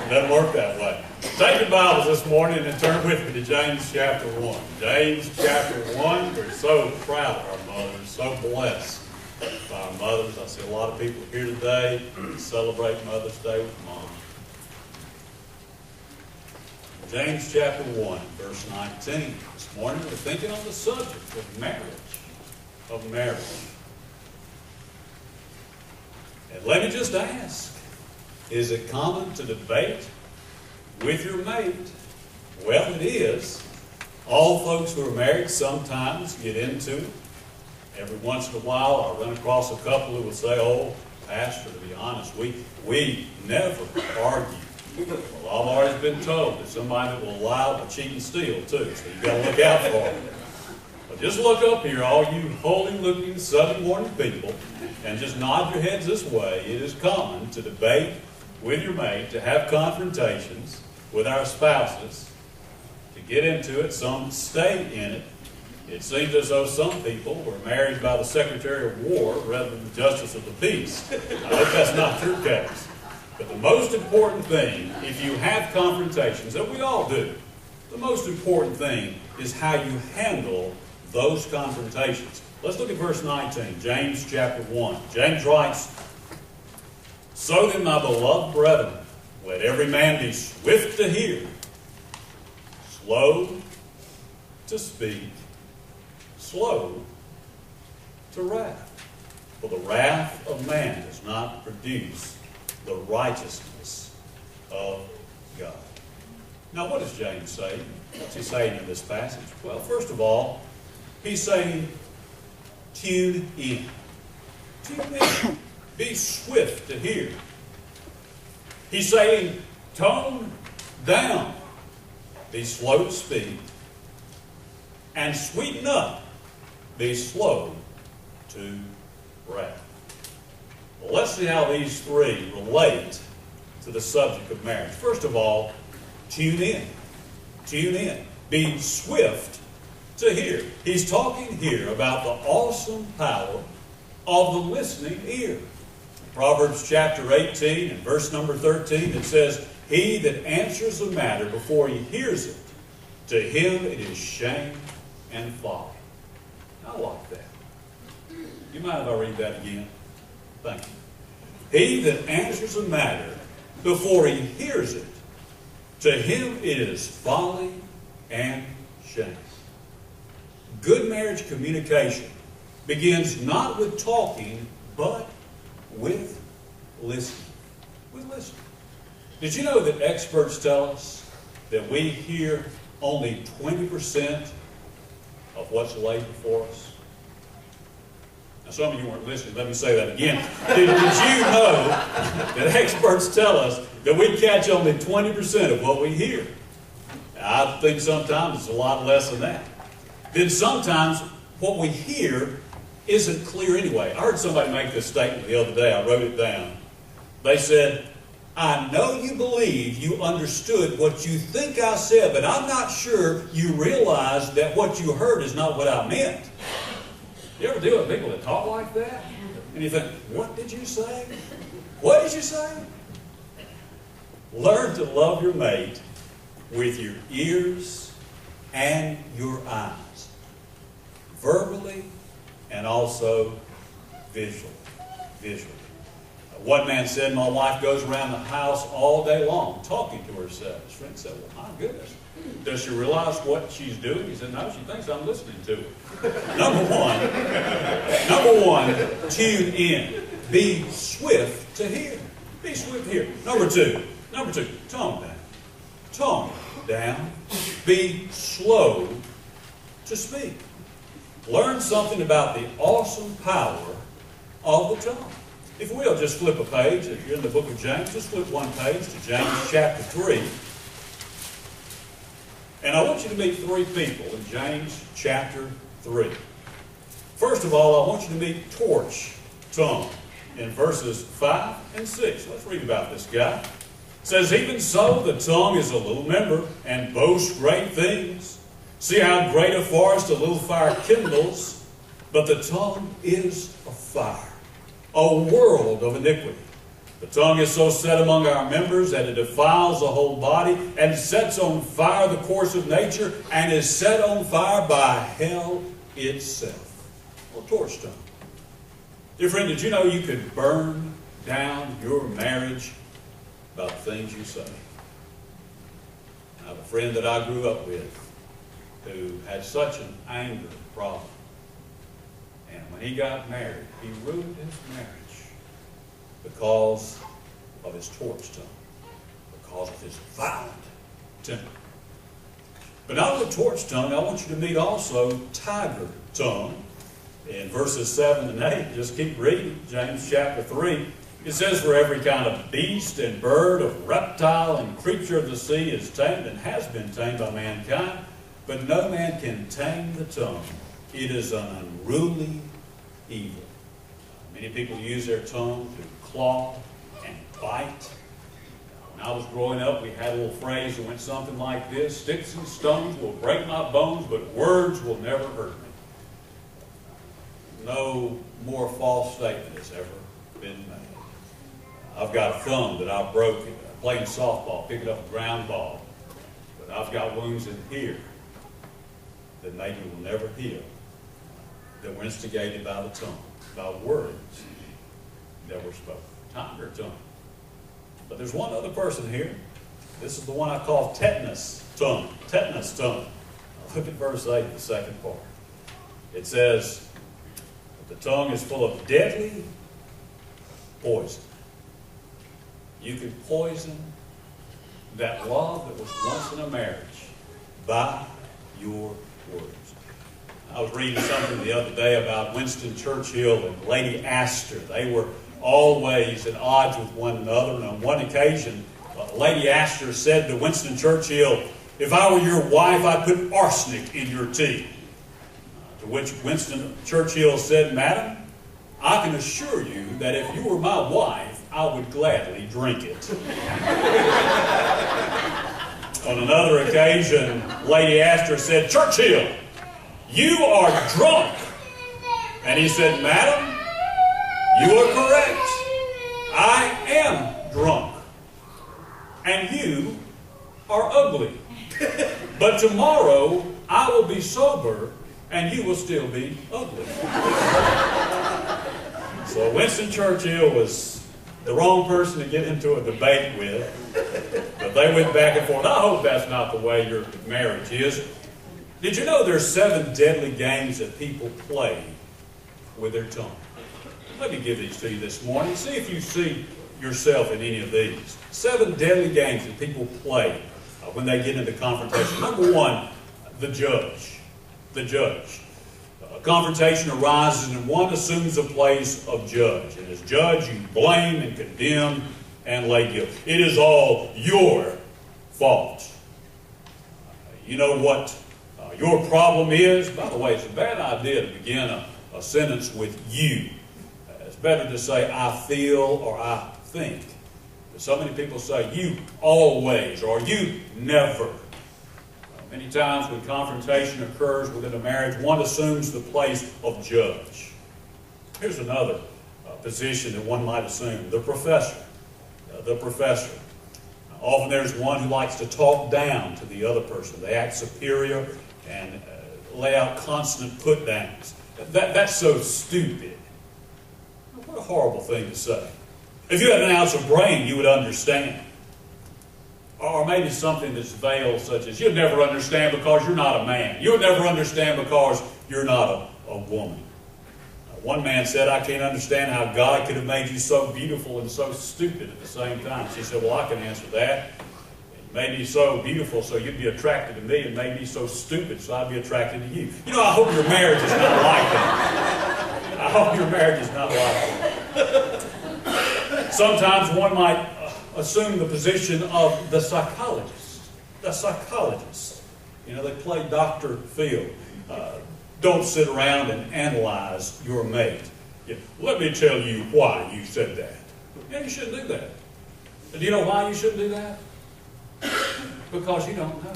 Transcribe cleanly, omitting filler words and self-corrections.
It doesn't work that way. Take your Bibles this morning and turn with me to James chapter 1. James chapter 1, we're so proud of our mothers, so blessed by our mothers. I see a lot of people here today to celebrate Mother's Day with Mom. James chapter 1, verse 19. This morning we're thinking on the subject of marriage. And let me just ask, is it common to debate with your mate? Well, it is. All folks who are married sometimes get into it. Every once in a while I run across a couple who will say, "Oh, Pastor, to be honest, we never argue." Well, I've always been told that somebody that will lie will cheat and steal too, so you've got to look out for them. But just look up here, all you holy-looking Sunday morning people, and just nod your heads this way. It is common to debate with your mate, to have confrontations with our spouses, to get into it. Some stay in it. It seems as though some people were married by the Secretary of War rather than the Justice of the Peace. I hope that's not your case. But the most important thing, if you have confrontations, and we all do, the most important thing is how you handle those confrontations. Let's look at verse 19, James chapter 1. James writes, "So then, my beloved brethren, let every man be swift to hear, slow to speak, slow to wrath. For the wrath of man does not produce the righteousness of God." Now, what is James saying? What's he saying in this passage? Well, first of all, he's saying, tune in. Tune in. Be swift to hear. He's saying, tone down. Be slow to speak. And sweeten up. Be slow to wrath. Well, let's see how these three relate to the subject of marriage. First of all, tune in. Tune in. Be swift to hear. He's talking here about the awesome power of the listening ear. In Proverbs chapter 18 and verse number 13, it says, "He that answers a matter before he hears it, to him it is shame and folly." I like that. You mind if I read that again? Thank you. "He that answers a matter before he hears it, to him it is folly and shame." Good marriage communication begins not with talking, but with listening. With listening. Did you know that experts tell us that we hear only 20% of what's laid before us? Now, some of you weren't listening. Let me say that again. Did you know that experts tell us that we catch only 20% of what we hear? I think sometimes it's a lot less than that. Then sometimes what we hear isn't clear anyway. I heard somebody make this statement the other day. I wrote it down. They said, "I know you believe you understood what you think I said, but I'm not sure you realize that what you heard is not what I meant." You ever deal with people that talk like that? And you think, what did you say? What did you say? Learn to love your mate with your ears and your eyes. Verbally and also visually. One man said, "My wife goes around the house all day long talking to herself." His friend said, "Well, my goodness. Does she realize what she's doing?" He said, "No, she thinks I'm listening to her." Number one, tune in. Be swift to hear. Be swift to hear. Number two, tone down. Tone down. Be slow to speak. Learn something about the awesome power of the tongue. If we'll just flip a page, if you're in the book of James, just flip one page to James chapter 3. And I want you to meet three people in James chapter 3. First of all, I want you to meet torch tongue in verses 5 and 6. Let's read about this guy. It says, "Even so, the tongue is a little member and boasts great things. See how great a forest a little fire kindles, but the tongue is a fire, a world of iniquity. The tongue is so set among our members that it defiles the whole body and sets on fire the course of nature and is set on fire by hell itself. Or torch tongue. Dear friend, did you know you could burn down your marriage about the things you say? I have a friend that I grew up with who had such an anger problem. And when he got married, he ruined his marriage because of his torch tongue, because of his violent temper. But not only torch tongue, I want you to meet also tiger tongue. In verses 7 and 8, just keep reading, James chapter 3. It says, "For every kind of beast and bird, of reptile and creature of the sea is tamed and has been tamed by mankind, but no man can tame the tongue. It is an unruly evil." Many people use their tongue to claw and bite. When I was growing up, we had a little phrase that went something like this: "Sticks and stones will break my bones, but words will never hurt me." No more false statement has ever been made. I've got a thumb that I broke playing softball, picking up a ground ball. But I've got wounds in here that maybe will never heal, that were instigated by the tongue, by words that were spoken. Tiger tongue. But there's one other person here. This is the one I call tetanus tongue. Tetanus tongue. Look at verse 8, the second part. It says, "The tongue is full of deadly poison." You can poison that love that was once in a marriage by your words. I was reading something the other day about Winston Churchill and Lady Astor. They were always at odds with one another, and on one occasion, Lady Astor said to Winston Churchill, "If I were your wife, I'd put arsenic in your tea." To which Winston Churchill said, "Madam, I can assure you that if you were my wife, I would gladly drink it." On another occasion, Lady Astor said, "Churchill, you are drunk." And he said, "Madam, you are correct. I am drunk. And you are ugly. But tomorrow I will be sober and you will still be ugly." So Winston Churchill was the wrong person to get into a debate with. But they went back and forth. I hope that's not the way your marriage is. Did you know there's 7 deadly games that people play with their tongue? Let me give these to you this morning. See if you see yourself in any of these. 7 deadly games that people play when they get into confrontation. Number 1, the judge. The judge. A confrontation arises and one assumes the place of judge. And as judge, you blame and condemn and lay guilt. It is all your fault. You know what your problem is? By the way, it's a bad idea to begin a sentence with you. It's better to say I feel or I think. But so many people say you always or you never. Many times when confrontation occurs within a marriage, one assumes the place of judge. Here's another position that one might assume: the professor. The professor. Often there's one who likes to talk down to the other person. They act superior and lay out constant put-downs. That's so stupid. What a horrible thing to say. If you had an ounce of brain, you would understand. Or maybe something that's veiled, such as, you'll never understand because you're not a man. You'll never understand because you're not a woman. One man said, "I can't understand how God could have made you so beautiful and so stupid at the same time." She said, "Well, I can answer that. It made me so beautiful so you'd be attracted to me, and made me so stupid so I'd be attracted to you." You know, I hope your marriage is not like that. I hope your marriage is not like that. Sometimes one might assume the position of the psychologist. The psychologist. You know, they play Dr. Phil. Don't sit around and analyze your mate. Let me tell you why you said that. Yeah, you shouldn't do that. And do you know why you shouldn't do that? Because you don't know.